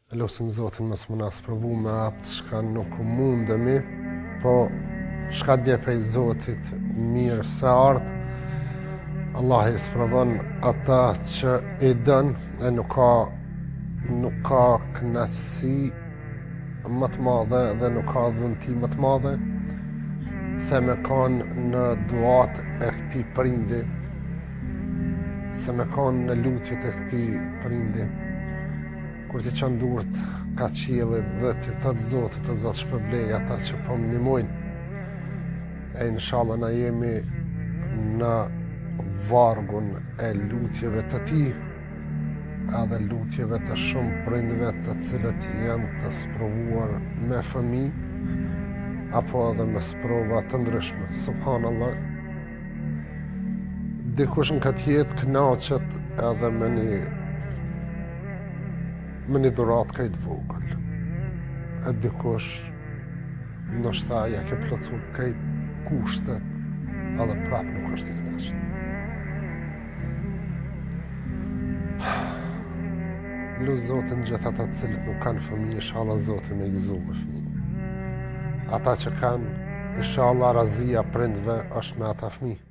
Lusim Zotin mos më na sprovu me atë shka nuk mundemi, po shka t'vje prej Zotit mirë se ardh. Allah i sprovon ata që i dën e nuk ka kënaqësi më të madhe dhe nuk ka dhunti më të madhe se me kanë në duat e këtij prindi, se me kanë në lutjet e këtij prindi. Kur ti qanë durët ka qiellit dhe ti thëtë Zotit o Zot shpërblej ata që po më ndihmojnë. E inshallah na jemi në vargun e lutjeve të ti, edhe lutjeve të shumë prindve të cilët janë të sprovuar me fëmijë apo edhe me sprova të ndryshme. Subhanallah. Dikush në këtë jetë kënaqet edhe me një dhuratë kaq të vogël. E dikush ndoshta ja ke plotsu kaq kushtet edhe prap nuk është i kënaqur. Lut Zotin gjithë ata të cilët nuk kanë fëmijë, inshallah Zoti më gëzoj me fëmijë. Ata që kanë, inshallah razia prindve është me ata fëmijë.